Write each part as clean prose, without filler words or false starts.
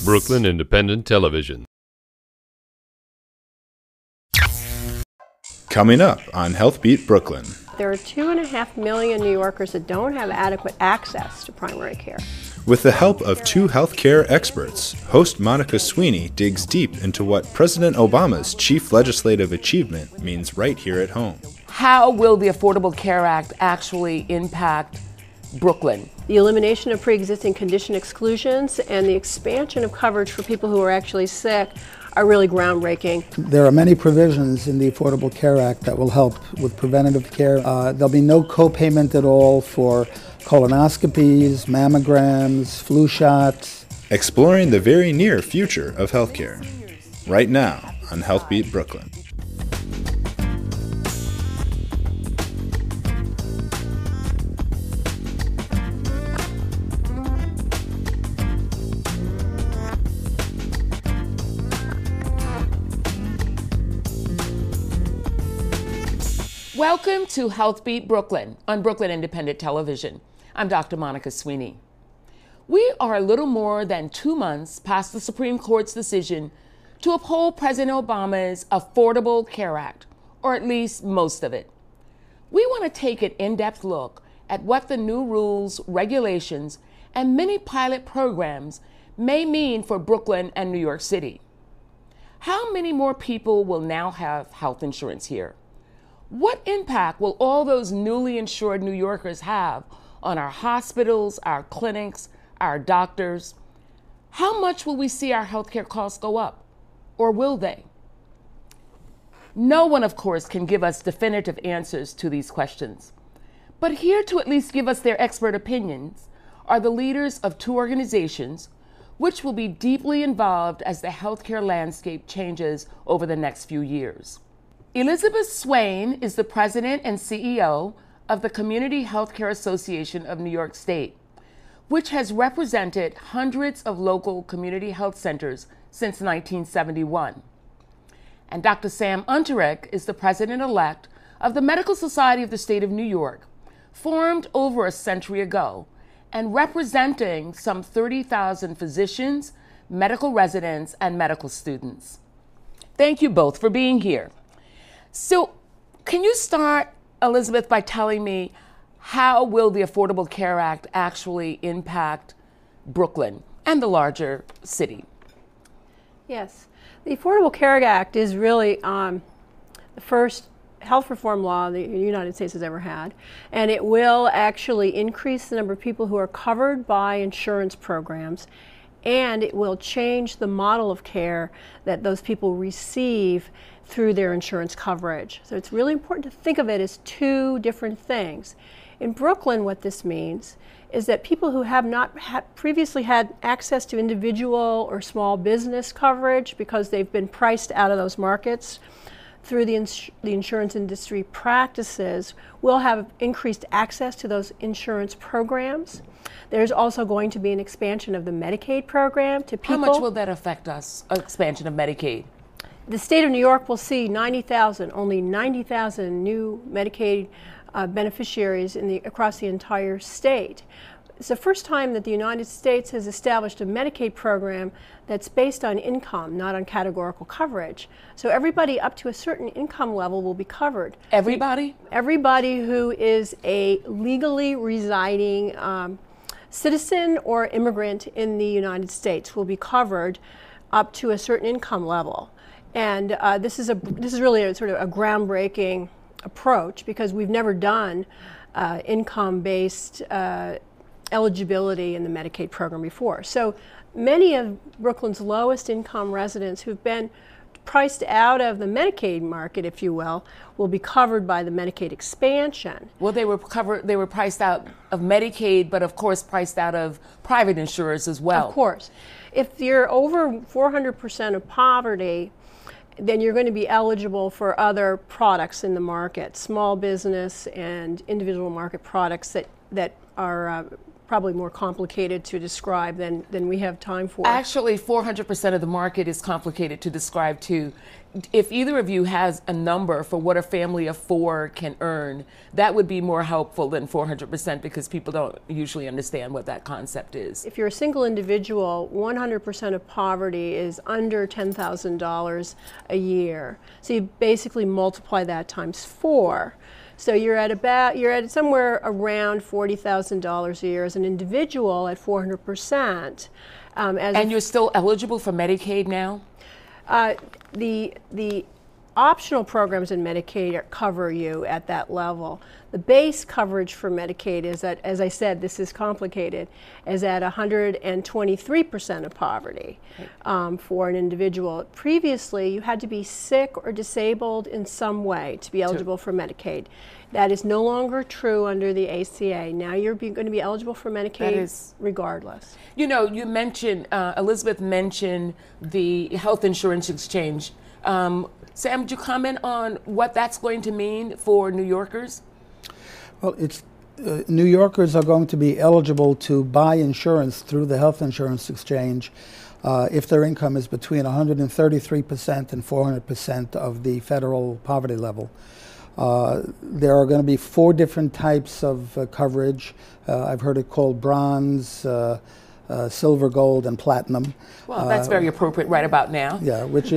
Brooklyn Independent Television. Coming up on Healthbeat Brooklyn. There are 2.5 million New Yorkers that don't have adequate access to primary care. With the help of two healthcare experts, host Monica Sweeney digs deep into what President Obama's chief legislative achievement means right here at home. How will the Affordable Care Act actually impact Brooklyn? The elimination of pre-existing condition exclusions and the expansion of coverage for people who are actually sick are really groundbreaking. There are many provisions in the Affordable Care Act that will help with preventative care. There'll be no co-payment at all for colonoscopies, mammograms, flu shots. Exploring the very near future of healthcare. Right now on Healthbeat Brooklyn. Welcome to Healthbeat Brooklyn on Brooklyn Independent Television. I'm Dr. Monica Sweeney. We are a little more than 2 months past the Supreme Court's decision to uphold President Obama's Affordable Care Act, or at least most of it. We want to take an in-depth look at what the new rules, regulations, and many pilot programs may mean for Brooklyn and New York City. How many more people will now have health insurance here? What impact will all those newly insured New Yorkers have on our hospitals, our clinics, our doctors? How much will we see our healthcare costs go up? Or will they? No one, of course, can give us definitive answers to these questions. But here to at least give us their expert opinions are the leaders of two organizations which will be deeply involved as the healthcare landscape changes over the next few years. Elizabeth Swain is the president and CEO of the Community Healthcare Association of New York State, which has represented hundreds of local community health centers since 1971. And Dr. Sam Unterich is the president-elect of the Medical Society of the State of New York, formed over a century ago, and representing some 30,000 physicians, medical residents, and medical students. Thank you both for being here. So can you start, Elizabeth, by telling me how will the Affordable Care Act actually impact Brooklyn and the larger city? Yes. The Affordable Care Act is really the first health reform law the United States has ever had, and it will actually increase the number of people who are covered by insurance programs, and it will change the model of care that those people receive through their insurance coverage. So it's really important to think of it as two different things. In Brooklyn, what this means is that people who have not previously had access to individual or small business coverage because they've been priced out of those markets through the insurance industry practices will have increased access to those insurance programs. There's also going to be an expansion of the Medicaid program to people. How much will that affect us, expansion of Medicaid? The state of New York will see only 90,000 new Medicaid beneficiaries across the entire state. It's the first time that the United States has established a Medicaid program that's based on income, not on categorical coverage. So everybody up to a certain income level will be covered. Everybody? Everybody who is a legally residing citizen or immigrant in the United States will be covered up to a certain income level. And this is really a sort of a groundbreaking approach because we've never done income-based eligibility in the Medicaid program before. So many of Brooklyn's lowest income residents who've been priced out of the Medicaid market, if you will be covered by the Medicaid expansion. Well, they were priced out of Medicaid, but of course priced out of private insurers as well. Of course. If you're over 400% of poverty, then you're going to be eligible for other products in the market, small business and individual market products that are probably more complicated to describe than we have time for. Actually, 400% of the market is complicated to describe too. If either of you has a number for what a family of 4 can earn, that would be more helpful than 400% because people don't usually understand what that concept is. If you're a single individual, 100% of poverty is under $10,000 a year. So you basically multiply that times 4. So you're at somewhere around $40,000 a year as an individual at 400%. And you're still eligible for Medicaid now? The optional programs in Medicaid cover you at that level. The base coverage for Medicaid is at, as I said, this is complicated, is at 123% of poverty for an individual. Previously, you had to be sick or disabled in some way to be eligible for Medicaid. That is no longer true under the ACA. Now you're going to be eligible for Medicaid regardless. You know, you mentioned, Elizabeth mentioned the health insurance exchange. Sam, would you comment on what that's going to mean for New Yorkers? Well, New Yorkers are going to be eligible to buy insurance through the health insurance exchange if their income is between 133% and 400% of the federal poverty level. There are going to be 4 different types of coverage. I've heard it called bronze, silver, gold, and platinum. Well, that's very appropriate right about now. Yeah, which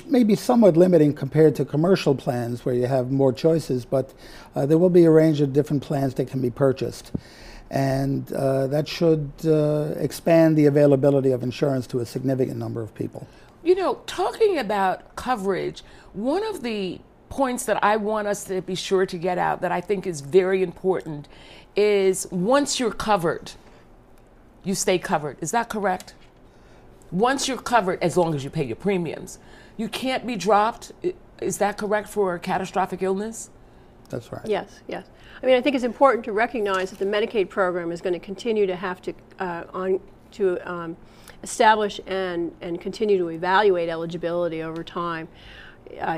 may be somewhat limiting compared to commercial plans where you have more choices, but there will be a range of different plans that can be purchased. And that should expand the availability of insurance to a significant number of people. You know, talking about coverage, one of the points that I want us to be sure to get out that I think is very important is once you're covered, you stay covered. Is that correct? Once you're covered, as long as you pay your premiums, you can't be dropped. Is that correct for a catastrophic illness? That's right. Yes, yes. I mean, I think it's important to recognize that the Medicaid program is going to continue to have to establish and continue to evaluate eligibility over time.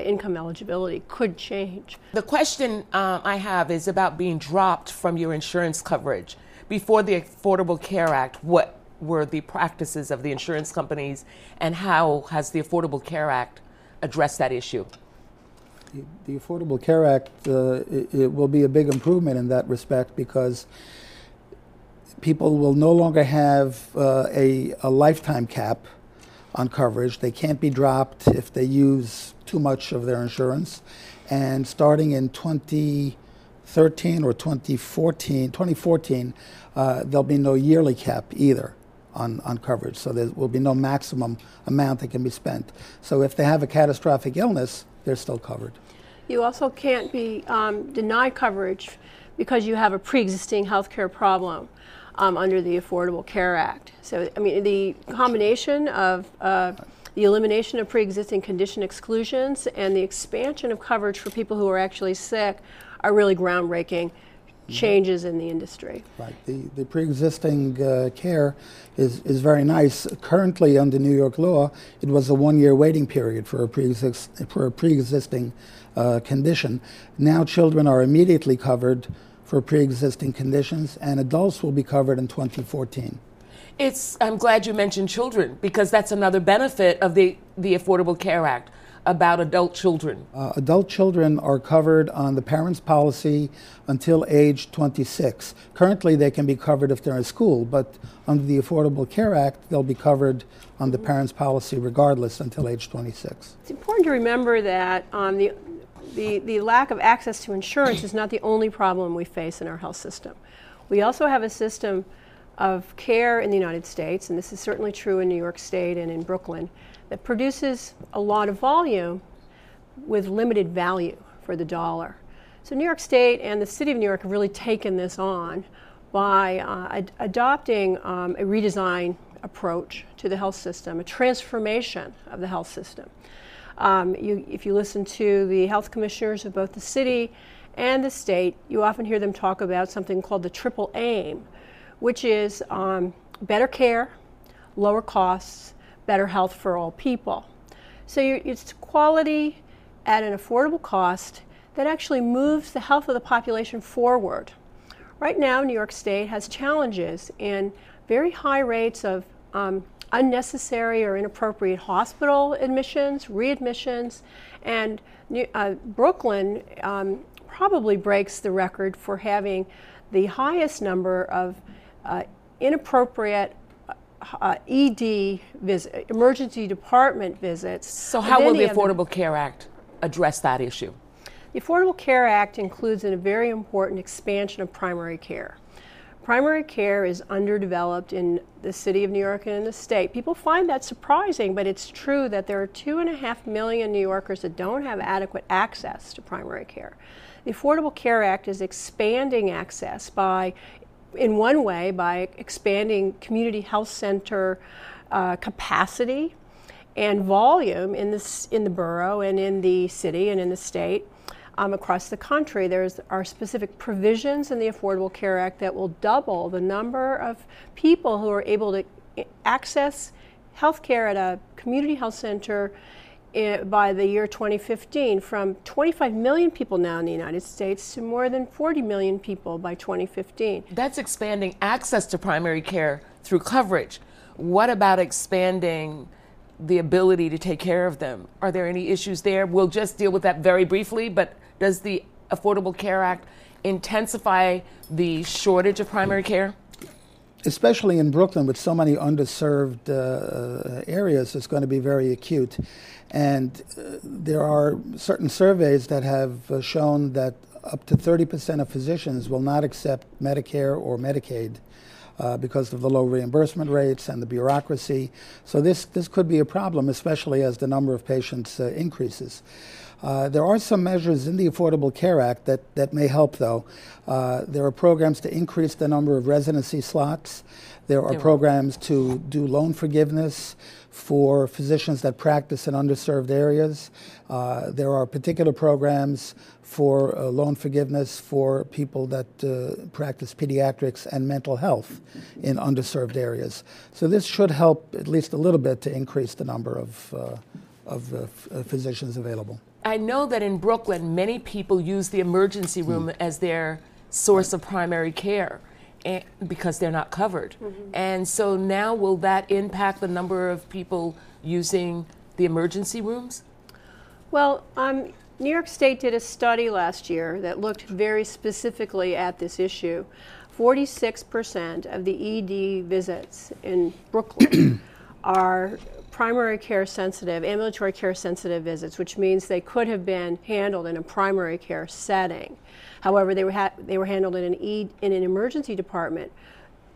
Income eligibility could change. The question I have is about being dropped from your insurance coverage. Before the Affordable Care Act, what were the practices of the insurance companies and how has the Affordable Care Act addressed that issue? The Affordable Care Act it will be a big improvement in that respect because people will no longer have a lifetime cap on coverage. They can't be dropped if they use too much of their insurance. And starting in 2013 or 2014, there'll be no yearly cap either on coverage. So there will be no maximum amount that can be spent. So if they have a catastrophic illness, they're still covered. You also can't be denied coverage because you have a pre-existing health care problem under the Affordable Care Act. So, I mean, the combination of the elimination of pre-existing condition exclusions and the expansion of coverage for people who are actually sick are really groundbreaking changes in the industry. Right. The pre-existing care is very nice. Currently, under New York law, it was a 1-year waiting period for a pre-existing condition. Now children are immediately covered for pre-existing conditions, and adults will be covered in 2014. I'm glad you mentioned children because that's another benefit of the Affordable Care Act about adult children. Adult children are covered on the parents' policy until age 26. Currently, they can be covered if they're in school, but under the Affordable Care Act, they'll be covered on the parents' policy regardless until age 26. It's important to remember that the lack of access to insurance is not the only problem we face in our health system. We also have a system of care in the United States, and this is certainly true in New York State and in Brooklyn, that produces a lot of volume with limited value for the dollar. So New York State and the City of New York have really taken this on by adopting a redesign approach to the health system, a transformation of the health system. If you listen to the health commissioners of both the city and the state, you often hear them talk about something called the triple aim, which is better care, lower costs, better health for all people. So it's quality at an affordable cost that actually moves the health of the population forward Right now, New York State has challenges in very high rates of unnecessary or inappropriate hospital admissions, readmissions, and Brooklyn probably breaks the record for having the highest number of inappropriate ED emergency department visits. So how will the Affordable Care Act address that issue? The Affordable Care Act includes a very important expansion of primary care. Primary care is underdeveloped in the city of New York and in the state. People find that surprising, but it's true that there are 2.5 million New Yorkers that don't have adequate access to primary care. The Affordable Care Act is expanding access in one way, by expanding community health center capacity and volume in the borough and in the city and in the state. Across the country, there are specific provisions in the Affordable Care Act that will double the number of people who are able to access health care at a community health center by the year 2015, from 25 million people now in the United States to more than 40 million people by 2015. That's expanding access to primary care through coverage. What about expanding the ability to take care of them? Are there any issues there? We'll just deal with that very briefly, but does the Affordable Care Act intensify the shortage of primary care? Especially in Brooklyn, with so many underserved areas, it's going to be very acute. And there are certain surveys that have shown that up to 30% of physicians will not accept Medicare or Medicaid because of the low reimbursement rates and the bureaucracy. So this could be a problem, especially as the number of patients increases. There are some measures in the Affordable Care Act that may help, though. There are programs to increase the number of residency slots. There are programs to do loan forgiveness for physicians that practice in underserved areas. There are particular programs for loan forgiveness for people that practice pediatrics and mental health in underserved areas. So this should help at least a little bit to increase the number of physicians available. I know that in Brooklyn, many people use the emergency room as their source of primary care because they're not covered. And so now will that impact the number of people using the emergency rooms? Well, New York State did a study last year that looked very specifically at this issue. 46% of the ED visits in Brooklyn are primary care sensitive, ambulatory care sensitive visits, which means they could have been handled in a primary care setting. However, they were handled in an emergency department.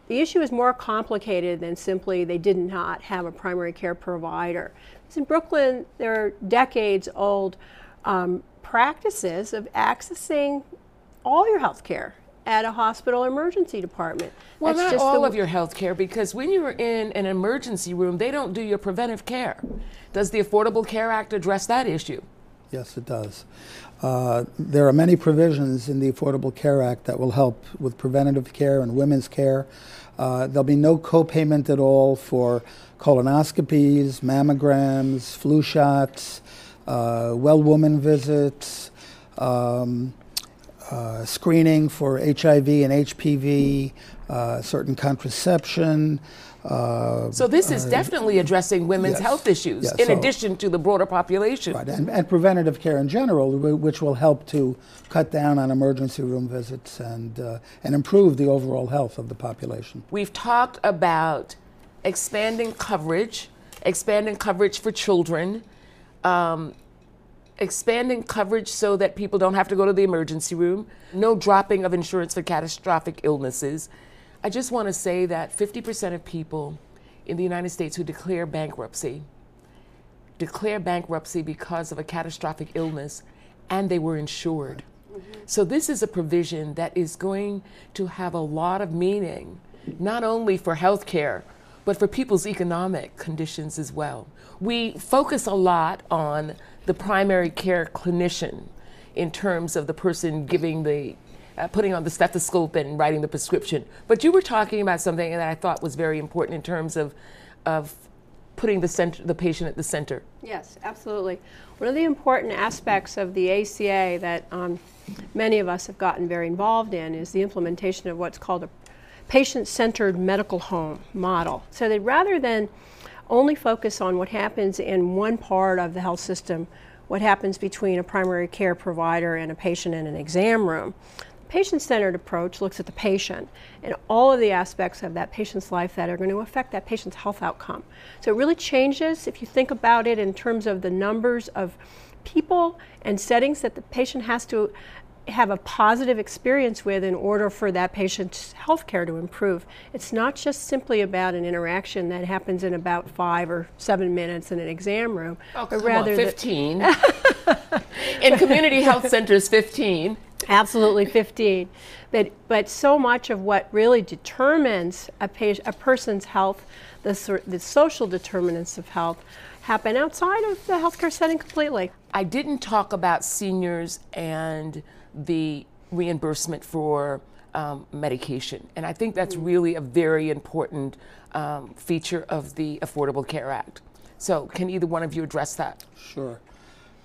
The issue is more complicated than simply they did not have a primary care provider. Because in Brooklyn, there are decades-old practices of accessing all your health care at a hospital emergency department. Well, that's not all of your health care, because when you're in an emergency room, they don't do your preventive care. Does the Affordable Care Act address that issue? Yes, it does. There are many provisions in the Affordable Care Act that will help with preventative care and women's care. There'll be no co-payment at all for colonoscopies, mammograms, flu shots, well woman visits, screening for HIV and HPV, certain contraception. So this is definitely addressing women's health issues in addition to the broader population. Right, and preventative care in general, which will help to cut down on emergency room visits and improve the overall health of the population. We've talked about expanding coverage for children, expanding coverage so that people don't have to go to the emergency room, no dropping of insurance for catastrophic illnesses. I just want to say that 50% of people in the United States who declare bankruptcy because of a catastrophic illness, and they were insured. So this is a provision that is going to have a lot of meaning, not only for health care, but for people's economic conditions as well. We focus a lot on the primary care clinician in terms of the person giving the putting on the stethoscope and writing the prescription. But you were talking about something that I thought was very important in terms of putting the patient at the center. Yes, absolutely. One of the important aspects of the ACA that many of us have gotten very involved in is the implementation of what's called a patient-centered medical home model. So that rather than only focus on what happens in one part of the health system, what happens between a primary care provider and a patient in an exam room, patient-centered approach looks at the patient and all of the aspects of that patient's life that are going to affect that patient's health outcome. So it really changes if you think about it in terms of the numbers of people and settings that the patient has to have a positive experience with in order for that patient's health care to improve. It's not just simply about an interaction that happens in about 5 or 7 minutes in an exam room. Oh, but come rather on, 15. In community health centers, 15. Absolutely 15. But so much of what really determines a person's health, the social determinants of health, happen outside of the healthcare setting completely. I didn't talk about seniors and the reimbursement for medication. And I think that's really a very important feature of the Affordable Care Act. So can either one of you address that? Sure.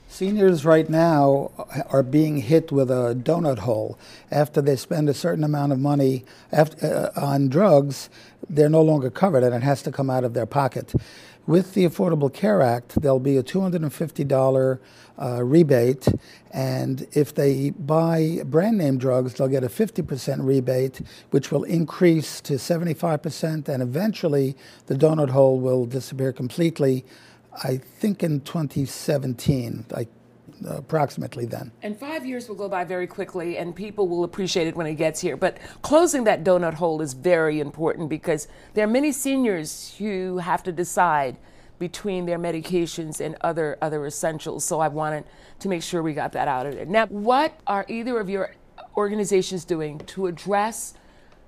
Seniors right now are being hit with a donut hole. After they spend a certain amount of money on drugs, they're no longer covered and it has to come out of their pocket. With the Affordable Care Act, there'll be a $250 rebate, and if they buy brand name drugs, they'll get a 50% rebate, which will increase to 75%, and eventually the donut hole will disappear completely, I think in 2017, approximately then. And 5 years will go by very quickly, and people will appreciate it when it gets here. But closing that donut hole is very important because there are many seniors who have to decide between their medications and other essentials. So I wanted to make sure we got that out of there. Now, what are either of your organizations doing to address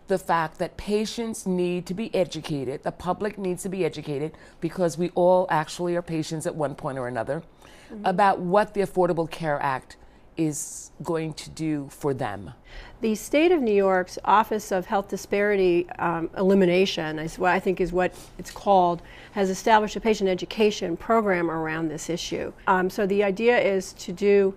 the fact that patients need to be educated, the public needs to be educated, because we all actually are patients at one point or another, about what the Affordable Care Act is going to do for them? The state of New York's Office of Health Disparity Elimination, is what I think is what it's called, has established a patient education program around this issue. So the idea is to do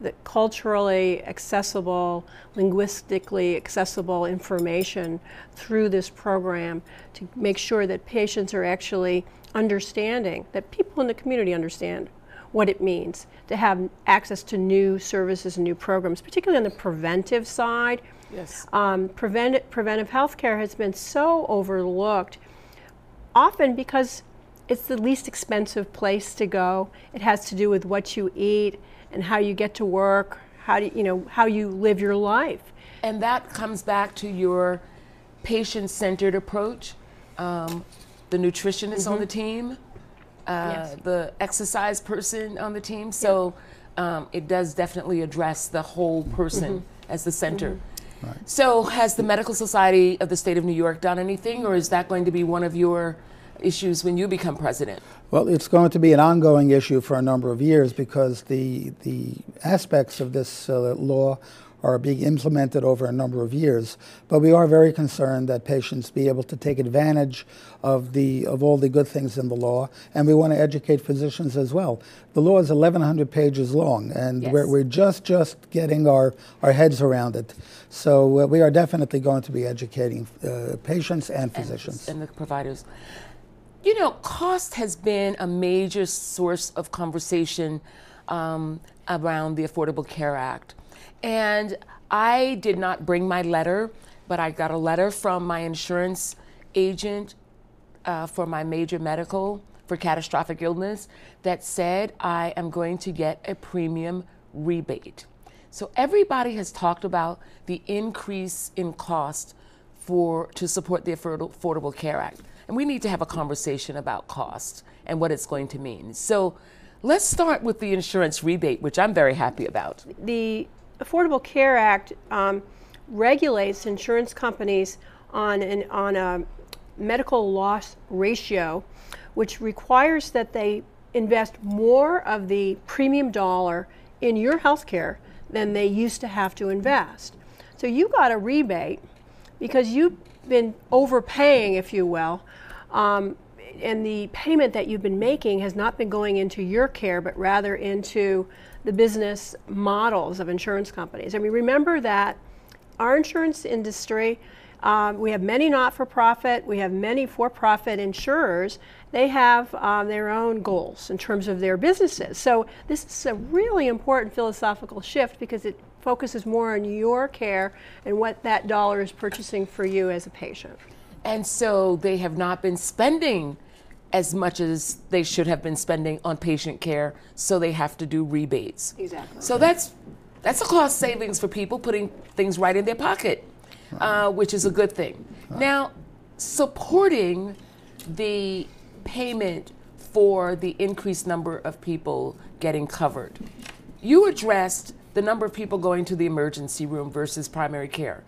the culturally accessible, linguistically accessible information through this program to make sure that patients are actually understanding, that people in the community understand what it means to have access to new services and new programs, particularly on the preventive side. Yes. Preventive health care has been so overlooked, often because it's the least expensive place to go. It has to do with what you eat and how you get to work, how you live your life. And that comes back to your patient-centered approach. The nutritionist on the team, Yes. the exercise person on the team. So it does definitely address the whole person as the center. Right. So has the Medical Society of the State of New York done anything, or is that going to be one of your issues when you become president? Well, it's going to be an ongoing issue for a number of years because the aspects of this law are being implemented over a number of years. But we are very concerned that patients be able to take advantage of all the good things in the law, and we want to educate physicians as well. The law is 1,100 pages long, and Yes. we're just getting our heads around it. So we are definitely going to be educating patients and physicians. And the providers. You know, cost has been a major source of conversation around the Affordable Care Act. And I did not bring my letter, but I got a letter from my insurance agent for my major medical for catastrophic illness that said I am going to get a premium rebate. So everybody has talked about the increase in cost to support the Affordable Care Act. And we need to have a conversation about cost and what it's going to mean. So let's start with the insurance rebate, which I'm very happy about. The Affordable Care Act regulates insurance companies on a medical loss ratio, which requires that they invest more of the premium dollar in your health care than they used to have to invest. So you got a rebate because you've been overpaying, if you will, the payment that you've been making has not been going into your care, but rather into the business models of insurance companies. I mean, remember that our insurance industry, we have many not-for-profit, we have many for-profit insurers. They have their own goals in terms of their businesses. So this is a really important philosophical shift because it focuses more on your care and what that dollar is purchasing for you as a patient. And so they have not been spending as much as they should have been spending on patient care, so they have to do rebates. Exactly. So that's a cost savings for people, putting things right in their pocket, which is a good thing. Now, supporting the payment for the increased number of people getting covered, you addressed the number of people going to the emergency room versus primary care.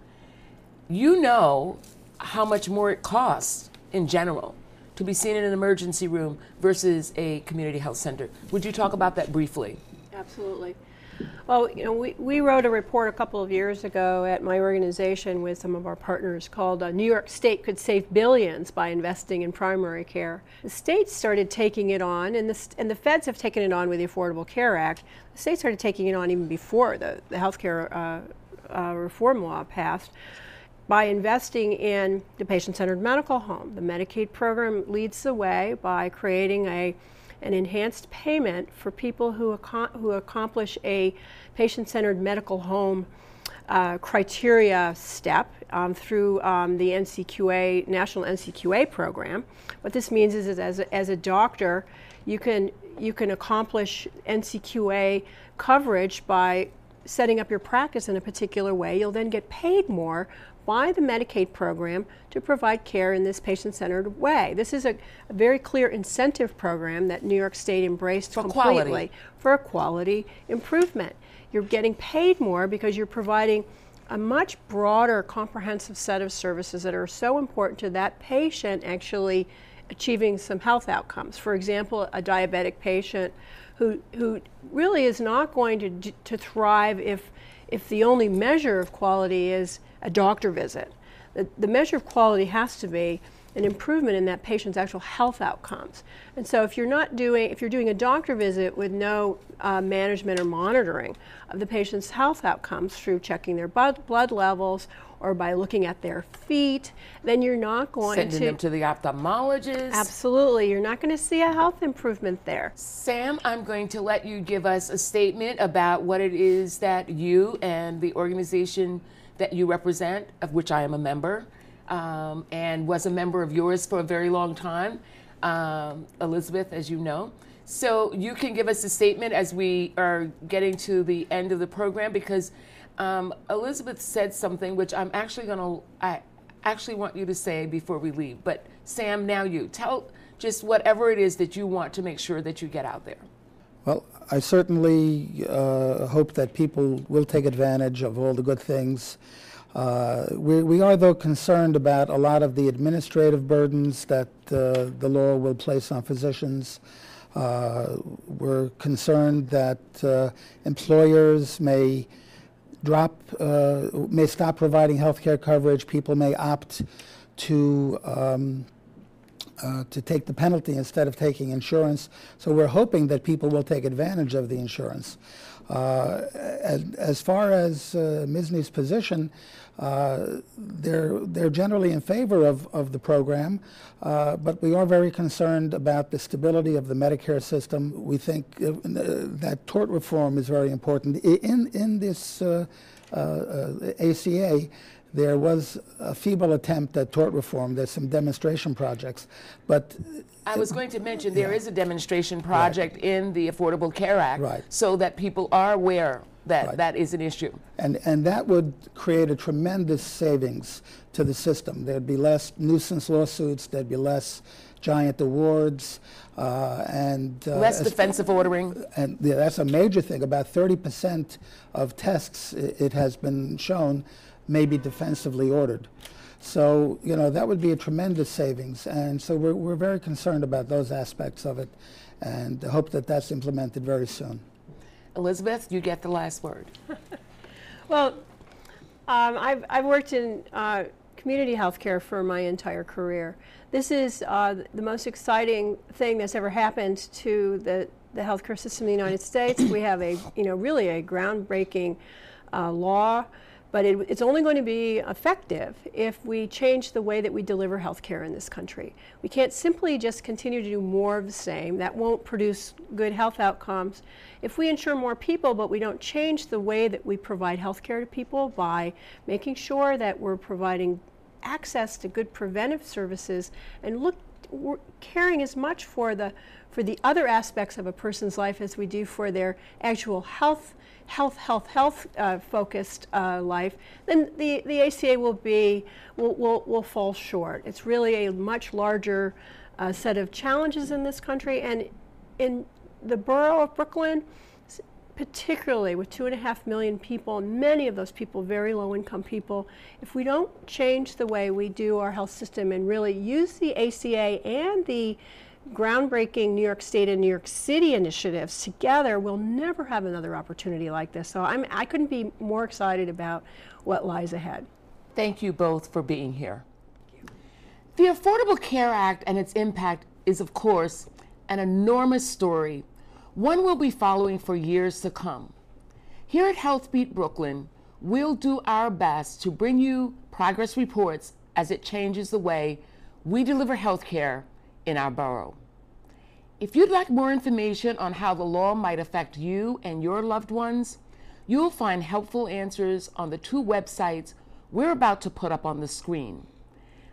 You know how much more it costs in general to be seen in an emergency room versus a community health center. Would you talk about that briefly? Absolutely. Well, you know, we wrote a report a couple of years ago at my organization with some of our partners called New York State Could Save Billions by Investing in Primary Care. The states started taking it on, and the feds have taken it on with the Affordable Care Act. The states started taking it on even before the healthcare reform law passed, by investing in the patient-centered medical home. The Medicaid program leads the way by creating an enhanced payment for people who accomplish a patient-centered medical home criteria step through the NCQA, National NCQA program. What this means is as a doctor, you can accomplish NCQA coverage by setting up your practice in a particular way. You'll then get paid more by the Medicaid program to provide care in this patient-centered way. This is a very clear incentive program that New York State embraced completely for a quality improvement. You're getting paid more because you're providing a much broader, comprehensive set of services that are so important to that patient actually achieving some health outcomes. For example, a diabetic patient who really is not going to thrive if the only measure of quality is a doctor visit. The measure of quality has to be an improvement in that patient's actual health outcomes. And so if you're doing a doctor visit with no management or monitoring of the patient's health outcomes through checking their blood levels or by looking at their feet, then you're not going Sending them to the ophthalmologist. Absolutely, you're not going to see a health improvement there. Sam, I'm going to let you give us a statement about what it is that you and the organization that you represent, of which I am a member, and was a member of yours for a very long time, Elizabeth, as you know. So you can give us a statement as we are getting to the end of the program, because Elizabeth said something which I actually want you to say before we leave. But Sam, now you tell just whatever it is that you want to make sure that you get out there. Well, I certainly hope that people will take advantage of all the good things. We are, though, concerned about a lot of the administrative burdens that the law will place on physicians. We're concerned that employers may stop providing health care coverage. People may opt to take the penalty instead of taking insurance. So we're hoping that people will take advantage of the insurance. As far as Ms. Nee's position, they're generally in favor of the program, but we are very concerned about the stability of the Medicare system. We think that tort reform is very important. In this ACA, there was a feeble attempt at tort reform. There's some demonstration projects, but I was going to mention there is a demonstration project in the Affordable Care Act, so that people are aware that that is an issue. And that would create a tremendous savings to the system. There'd be less nuisance lawsuits, there'd be less giant awards, and less defensive ordering. And that's a major thing. About 30% of tests, it has been shown, may be defensively ordered. So, you know, that would be a tremendous savings. And so we're very concerned about those aspects of it and hope that that's implemented very soon. Elizabeth, you get the last word. Well, I've worked in community health care for my entire career. This is the most exciting thing that's ever happened to the healthcare system in the United States. We have really a groundbreaking law, but it's only going to be effective if we change the way that we deliver health care in this country. We can't simply just continue to do more of the same. That won't produce good health outcomes. If we insure more people, but we don't change the way that we provide health care to people by making sure that we're providing access to good preventive services and we're caring as much for the other aspects of a person's life as we do for their actual health focused life, then the ACA will fall short. It's really a much larger set of challenges in this country, and in the borough of Brooklyn, particularly with 2.5 million people, and many of those people very low-income people, if we don't change the way we do our health system and really use the ACA and the groundbreaking New York State and New York City initiatives together, we'll never have another opportunity like this. So I couldn't be more excited about what lies ahead. Thank you both for being here. The Affordable Care Act and its impact is, of course, an enormous story, one we'll be following for years to come. Here at Healthbeat Brooklyn, we'll do our best to bring you progress reports as it changes the way we deliver health care in our borough. If you'd like more information on how the law might affect you and your loved ones, you'll find helpful answers on the 2 websites we're about to put up on the screen.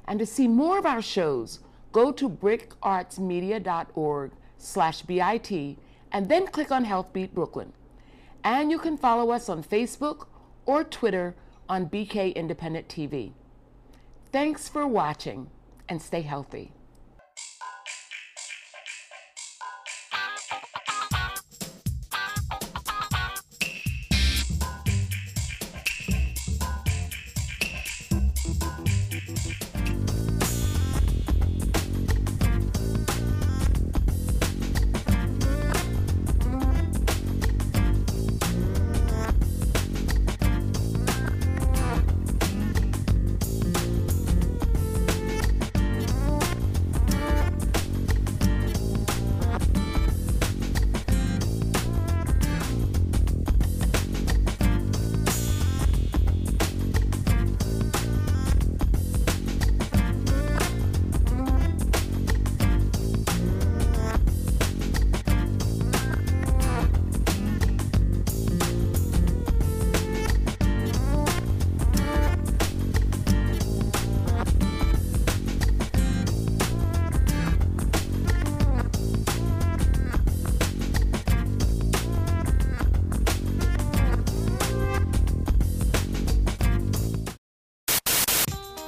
And to see more of our shows, go to brickartsmedia.org/BIT and then click on Healthbeat Brooklyn. And you can follow us on Facebook or Twitter on BK Independent TV. Thanks for watching, and stay healthy.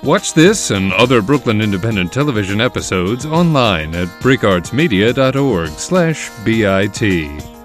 Watch this and other Brooklyn Independent Television episodes online at brickartsmedia.org/BIT.